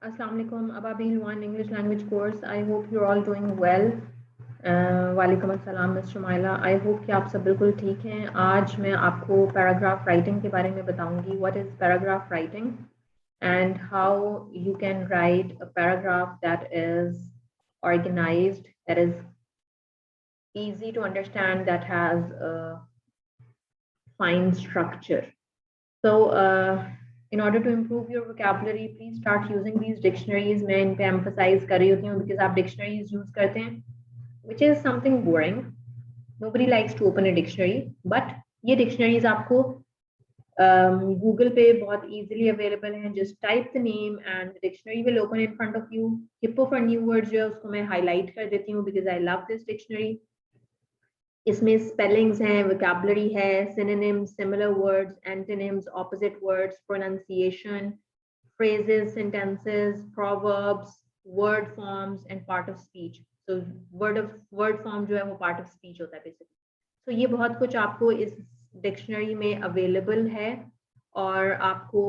Assalamu alaikum, Ababil One English language course. I hope you're all doing well. वालेकुम अस्सलाम miss Shumaila. I hope कि आप सब बिल्कुल ठीक हैं। आज मैं आपको पैराग्राफ राइटिंग के बारे में बताऊंगी। What is paragraph writing and how you can write a paragraph that is organized, that is easy to understand, that has a fine structure. So in order to improve your vocabulary, please start using these dictionaries. मैं इन पे emphasize कर रही होती हूँ because आप dictionaries use करते हैं, which is something boring. Nobody likes to open a dictionary, but ये dictionaries आपको Google पे बहुत easily available हैं. Just type the name and the dictionary will open in front of you. Hippo for new words जो है उसको मैं highlight कर देती हूँ because I love this dictionary. इसमें spellings हैं, vocabulary है, synonyms, similar words, antonyms, opposite words, pronunciation, phrases, sentences, proverbs, word forms, and part of speech. So word form जो है वो part of speech होता है basically. So ये बहुत कुछ आपको इस डिक्शनरी में अवेलेबल है और आपको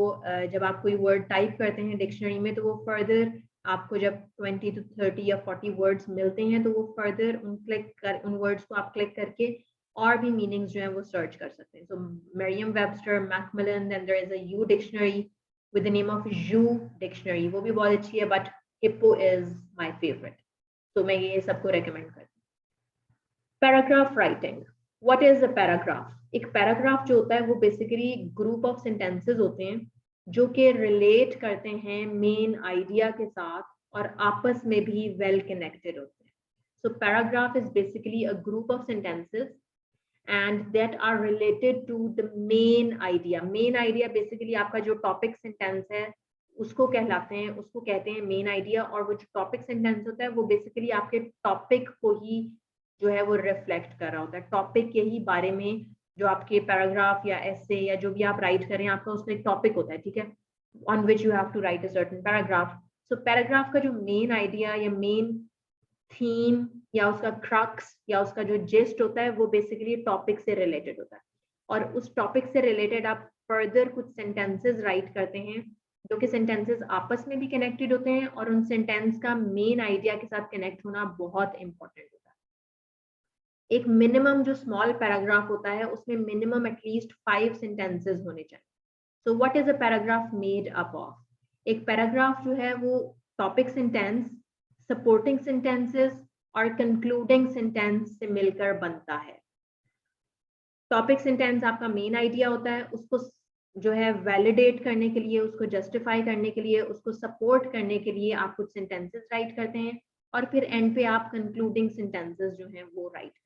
जब आप कोई वर्ड टाइप करते हैं डिक्शनरी में तो वो फर्दर आपको जब 20 to 30 या 40 वर्ड्स मिलते हैं तो वो फर्दर उन वर्ड्स को आप क्लिक करके और भी मीनिंग्स जो है वो सर्च कर सकते हैं. So Merriam Webster, Macmillan, then there is a you dictionary with the name of you dictionary, वो भी बहुत अच्छी है, but hippo is my favourite. तो मैं ये सबको रेकमेंड करती हूँ. Paragraph writing. What is a paragraph? एक पैराग्राफ जो होता है वो बेसिकली ग्रुप ऑफ सेंटेंसेस होते हैं जो कि रिलेट करते हैं मेन आइडिया के साथ और आपस में भी वेल कनेक्टेड होते हैं. So paragraph is basically a group of sentences and that are related to the main idea. Main idea basically आपका जो टॉपिक सेंटेंस है उसको कहलाते हैं, उसको कहते हैं मेन आइडिया. और वो जो टॉपिक सेंटेंस होता है वो बेसिकली आपके टॉपिक को ही जो है वो रिफ्लेक्ट कर रहा होता है. टॉपिक के ही बारे में जो आपके पैराग्राफ या एसे या जो भी आप राइट करें आपका उसमें एक टॉपिक होता है, ठीक है, on which you have to write a certain paragraph. So paragraph का जो मेन आइडिया या मेन थीम या उसका क्रक्स या उसका जो जिस्ट होता है वो बेसिकली टॉपिक से रिलेटेड होता है. और उस टॉपिक से रिलेटेड आप फर्दर कुछ सेंटेंसेस राइट करते हैं जो कि सेंटेंसेस आपस में भी कनेक्टेड होते हैं और उन सेंटेंस का मेन आइडिया के साथ कनेक्ट होना बहुत इंपॉर्टेंट होता है. एक मिनिमम जो स्मॉल पैराग्राफ होता है उसमें मिनिमम एटलीस्ट 5 सेंटेंसेस होने चाहिए. So what is a paragraph made up of? एक पैराग्राफ जो है वो टॉपिक सेंटेंस, सपोर्टिंग सेंटेंसेस और कंक्लूडिंग सेंटेंस से मिलकर बनता है. टॉपिक सेंटेंस आपका मेन आइडिया होता है, उसको जो है वैलिडेट करने के लिए, उसको जस्टिफाई करने के लिए, उसको सपोर्ट करने के लिए आप कुछ सेंटेंसेस राइट करते हैं और फिर एंड पे आप कंक्लूडिंग सेंटेंसेस जो हैं वो राइट करते हैं.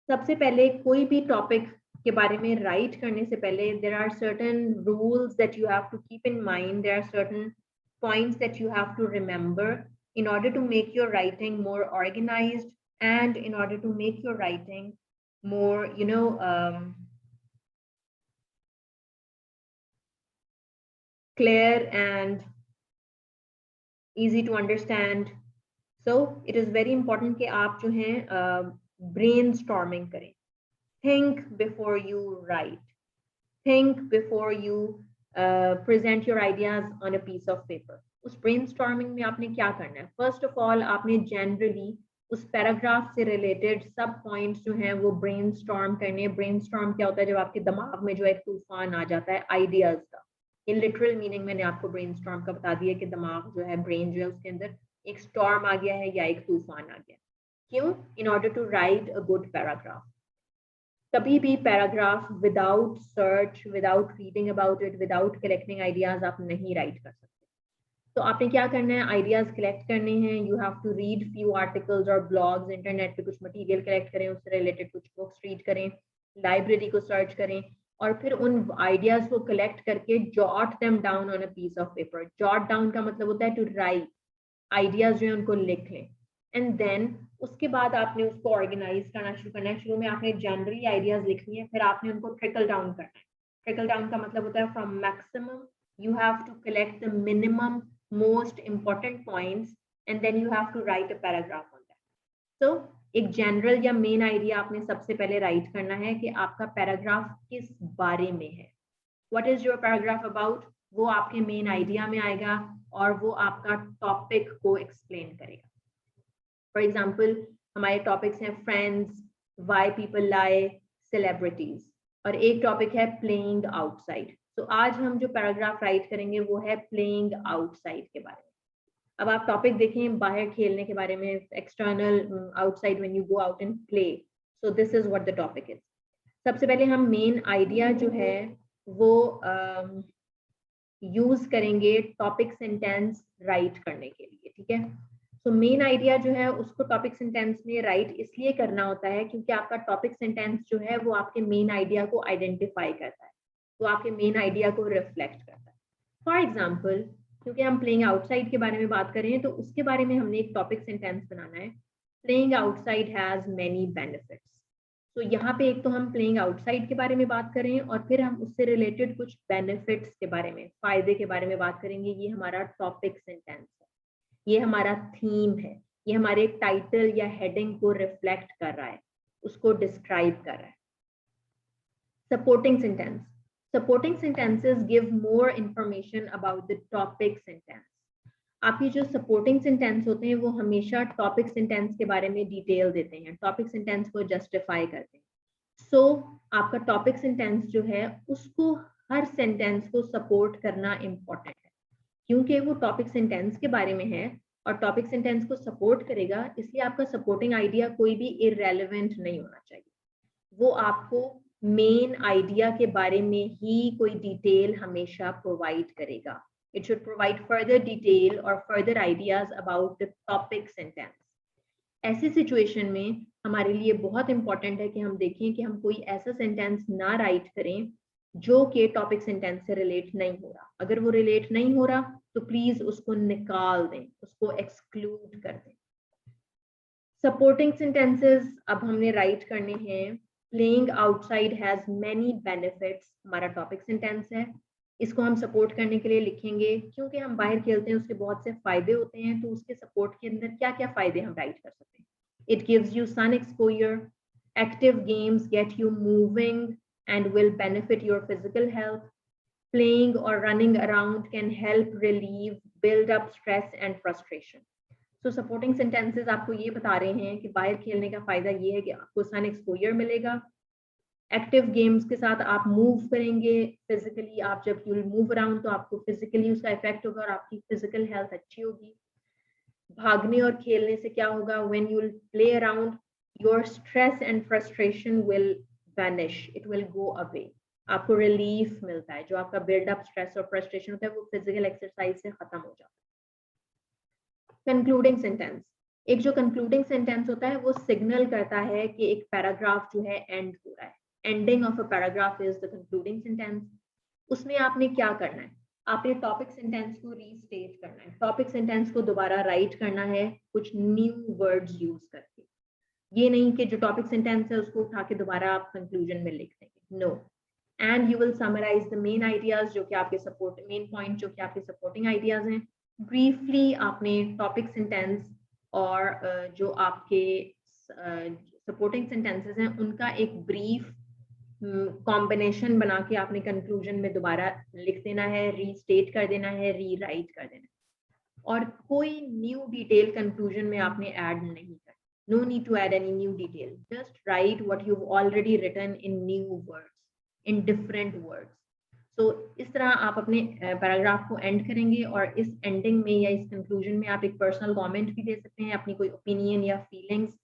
सबसे पहले कोई भी टॉपिक के बारे में राइट करने से पहले there are certain rules that you have to keep in mind, there are certain points that you have to remember in order to make your writing more organized and in order to make your writing more, clear and easy to understand. So it is very important कि आप जो हैं brainstorming करें. Think before you write. Think before you present your ideas on a piece of paper. उस brainstorming में आपने क्या करना है? First of all, आपने generally उस पैराग्राफ से रिलेटेड सब पॉइंट्स जो हैं वो ब्रेनस्टॉर्म करने. ब्रेनस्टॉर्म क्या होता है? जब आपके दिमाग में जो एक तूफान आ जाता है आइडियाज का. इन लिटरल मीनिंग मैंने आपको ब्रेनस्टॉर्म का बता दिया कि दिमाग जो है, ब्रेन जो है, उसके अंदर एक स्टॉर्म आ गया है या एक तूफान आ गया. क्यों? In order to write a good paragraph. कभी भी paragraph without search, without reading about it, without collecting ideas आप नहीं राइट कर सकते. तो आपने क्या करना है? आइडियाज कलेक्ट करने हैं. You have to read few articles और ब्लॉग्स, इंटरनेट पे कुछ मटेरियल कलेक्ट करें, उससे रिलेटेड कुछ बुक्स रीड करें, लाइब्रेरी को सर्च करें और फिर उन आइडियाज को कलेक्ट करके jot them down on a piece of paper. Jot down का मतलब होता है टू राइट. आइडियाज जो है उनको लिख लें एंड देन उसके बाद आपने उसको ऑर्गेनाइज करना शुरू करना है. शुरू में आपने जनरली आइडियाज लिखनी है, फिर आपने उनको ट्रिकल डाउन करना है. ट्रिकल डाउन का मतलब होता है from maximum you have to collect the minimum most important points and then you have to write a paragraph on that. So एक जनरल या मेन आइडिया आपने सबसे पहले राइट करना है कि आपका पैराग्राफ किस बारे में है. What is your paragraph about? वो आपके मेन आइडिया में आएगा और वो आपका टॉपिक को एक्सप्लेन करेगा। फॉर एग्जाम्पल हमारे टॉपिक्स हैं friends, why people lie, celebrities, और एक टॉपिक है प्लेइंग आउटसाइड। तो आज हम जो पैराग्राफ राइट करेंगे वो है प्लेइंग आउटसाइड के बारे में। अब आप टॉपिक देखें बाहर खेलने के बारे में, external outside when you go out and play. So this is what the topic is. सबसे पहले हम मेन आइडिया जो है वो यूज करेंगे टॉपिक सेंटेंस राइट करने के लिए, ठीक है। तो मेन आइडिया जो है उसको टॉपिक सेंटेंस में राइट इसलिए करना होता है क्योंकि आपका टॉपिक सेंटेंस जो है वो आपके मेन आइडिया को आइडेंटिफाई करता है, वो आपके मेन आइडिया को रिफ्लेक्ट करता है। फॉर एग्जाम्पल क्योंकि हम प्लेइंग आउटसाइड के बारे में बात कर रहे हैं तो उसके बारे में हमने एक टॉपिक सेंटेंस बनाना है। Playing outside has many benefits. तो यहाँ पे एक तो हम प्लेइंग आउटसाइड के बारे में बात करें और फिर हम उससे रिलेटेड कुछ बेनिफिट्स के बारे में, फायदे के बारे में बात करेंगे। ये हमारा टॉपिक सेंटेंस है, ये हमारा थीम है, ये हमारे टाइटल या हेडिंग को रिफ्लेक्ट कर रहा है, उसको डिस्क्राइब कर रहा है। Supporting sentence, supporting sentences give more information about the topic sentence. आपके जो सपोर्टिंग सेंटेंस होते हैं वो हमेशा टॉपिक सेंटेंस के बारे में डिटेल देते हैं, टॉपिक सेंटेंस को जस्टिफाई करते हैं। सो आपका टॉपिक सेंटेंस जो है उसको, हर सेंटेंस को सपोर्ट करना इम्पोर्टेंट है क्योंकि वो टॉपिक सेंटेंस के बारे में है और टॉपिक सेंटेंस को सपोर्ट करेगा, इसलिए आपका सपोर्टिंग आइडिया कोई भी इररेलेवेंट नहीं होना चाहिए। वो आपको मेन आइडिया के बारे में ही कोई डिटेल हमेशा प्रोवाइड करेगा। It should provide further detail or further ideas about the topic sentence. ऐसी सिचुएशन में हमारे लिए बहुत इंपॉर्टेंट है कि हम देखें कि हम कोई ऐसा सेंटेंस ना राइट करें जो कि टॉपिक सेंटेंस से रिलेट नहीं हो रहा। अगर वो रिलेट नहीं हो रहा तो प्लीज उसको निकाल दें, उसको एक्सक्लूड कर दें। सपोर्टिंग सेंटेंसेस अब हमने राइट करने हैं। Playing outside has many benefits हमारा टॉपिक सेंटेंस है, इसको हम सपोर्ट करने के लिए लिखेंगे क्योंकि हम बाहर खेलते हैं उसके बहुत से फायदे होते हैं, तो उसके सपोर्ट के अंदर क्या क्या फायदे हम राइट कर सकते हैं। It gives you sun exposure, active games get you moving and will benefit your physical health, playing और running around can help relieve build up stress and frustration. तो सपोर्टिंग सेंटेंसेस आपको ये बता रहे हैं कि बाहर खेलने का फायदा ये है कि आपको सन एक्सपोजर मिलेगा, एक्टिव गेम्स के साथ आप मूव करेंगे फिजिकली, आप जब यू मूव अराउंड तो आपको फिजिकली उसका इफेक्ट होगा और आपकी फिजिकल हेल्थ अच्छी होगी। भागने और खेलने से क्या होगा, when you play around your stress and frustration will vanish, it will go away, आपको रिलीफ मिलता है। जो आपका बिल्डअप स्ट्रेस और फ्रस्ट्रेशन होता है वो फिजिकल एक्सरसाइज से खत्म हो जाता है। कंक्लूडिंग सेंटेंस, एक जो कंक्लूडिंग सेंटेंस होता है वो सिग्नल करता है कि एक पैराग्राफ जो है एंड हो रहा है। Ending of a paragraph is the concluding sentence. उसमें आपने क्या करना है, आपने टॉपिक सेंटेंस को रीस्टेट करना है, टॉपिक सेंटेंस को दोबारा राइट करना है कुछ न्यू वर्ड्स यूज करके। ये नहीं कि जो टॉपिक सेंटेंस है उसको उठा के दोबारा आप कंक्लूजन में लिख देंगे, no. And you will summarise the main ideas जो कि आपके सपोर्ट, मेन पॉइंट जो कि आपके सपोर्टिंग आइडियाज हैं। ब्रीफली आपने टॉपिक सेंटेंस और जो आपके सपोर्टिंग सेंटेंसेस हैं उनका एक ब्रीफ कॉम्बिनेशन बना के आपने कंक्लूजन में दोबारा लिख देना है, रीस्टेट कर देना है, रीराइट कर देना है, और कोई न्यू डिटेल कंक्लूजन में आपने ऐड नहीं करना। No need to add any new detail, just write what you already written in new words, in different words. तो इस तरह आप अपने पैराग्राफ को एंड करेंगे और इस एंडिंग में या इस कंक्लूजन में आप एक पर्सनल कमेंट भी दे सकते हैं, अपनी कोई ओपिनियन या फीलिंग्स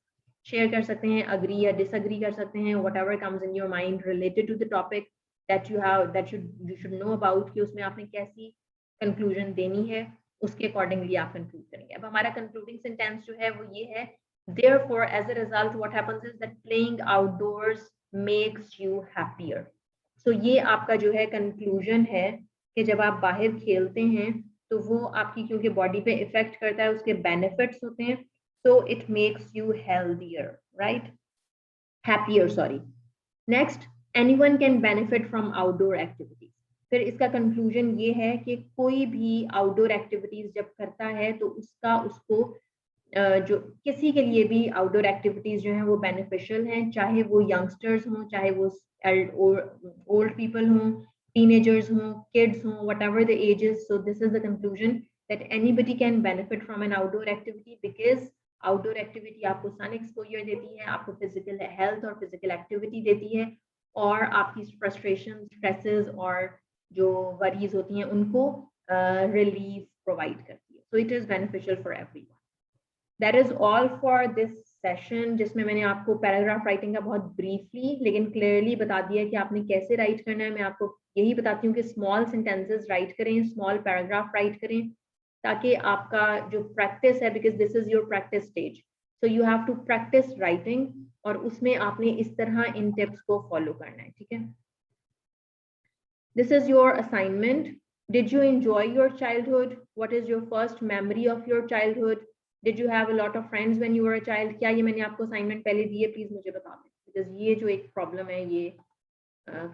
शेयर कर सकते हैं, अग्री या डिसअग्री कर सकते हैं, whatever comes in your mind related to the topic that you have, that you should know about, कि उसमें आपने कैसी कंक्लूजन देनी है, उसके अकॉर्डिंगली आप कंक्लूड करेंगे। अब हमारा कंक्लूडिंग सेंटेंस जो है वो ये है, therefore as a result what happens is that playing outdoors makes you happier। so ये आपका जो है कंक्लूजन है कि जब आप बाहर खेलते हैं तो वो आपकी क्योंकि बॉडी पे इफेक्ट करता है, उसके बेनिफिट्स होते हैं, so it makes you healthier, right? Happier, sorry. Next, anyone can benefit from outdoor activities। फिर इसका कंक्लूजन ये है कि कोई भी आउटडोर एक्टिविटीज जब करता है तो उसका उसको जो किसी के लिए भी आउटडोर एक्टिविटीज जो हैं वो बेनिफिशियल हैं, चाहे वो यंगस्टर्स हों, चाहे वो ओल्ड पीपल हों, टीनेजर्स हों, किड्स हों, whatever the ages. So this is the conclusion that anybody can benefit from an outdoor activity, because outdoor activity आपको sun exposure देती है, आपको physical health और physical activity देती है, और आपकी frustration, stresses और जो worries होती हैं उनको relief provide करती है. So it is beneficial for everyone. That is all for this session, जिसमें मैंने आपको पैराग्राफ राइटिंग का बहुत ब्रीफली लेकिन क्लियरली बता दिया कि आपने कैसे राइट करना है. मैं आपको यही बताती हूँ कि स्मॉल सेंटेंसेस राइट करें, स्मॉल पैराग्राफ राइट करें, ताकि आपका जो प्रैक्टिस है, because this is your practice stage, so you have to practise writing, और उसमें आपने इस तरह इन टिप्स को फॉलो करना है. ठीक है. This is your assignment. Did you enjoy your childhood? What is your first memory of your childhood? Did you have a lot of friends when you were a child? क्या ये मैंने आपको assignment पहले दी है? Please मुझे बता दें, because ये जो एक problem है ये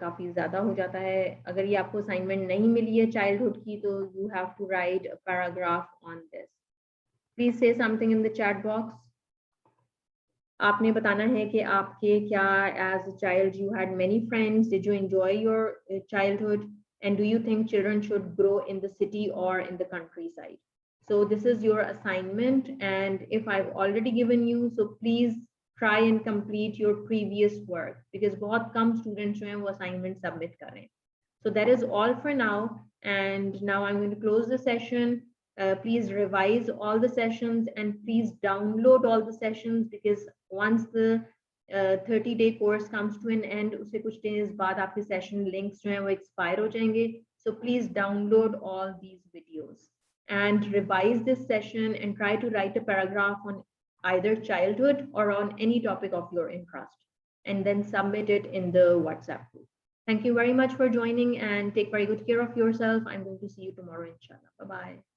काफी ज्यादा हो जाता है. अगर ये आपको assignment नहीं मिली है childhood की, तो you have to write a paragraph on this. Please say something in the chat box. आपने बताना है कि आपके क्या as a child you had many friends. Did you enjoy your childhood? And do you think children should grow in the city or in the countryside? So this is your assignment, and if I've already given you, so please try and complete your previous work, because बहुत कम students जो हैं वो assignment submit कर रहे हैं. So that is all for now, and now I'm going to close the session. Please revise all the sessions, and please download all the sessions, because once the 30-day course comes to an end, उससे कुछ days बाद आपके session links जो हैं वो expire हो जाएंगे. So please download all these videos and revise this session and try to write a paragraph on either childhood or on any topic of your interest, and then submit it in the WhatsApp group. Thank you very much for joining, and take very good care of yourself. I'm going to see you tomorrow, inshallah. Bye-bye.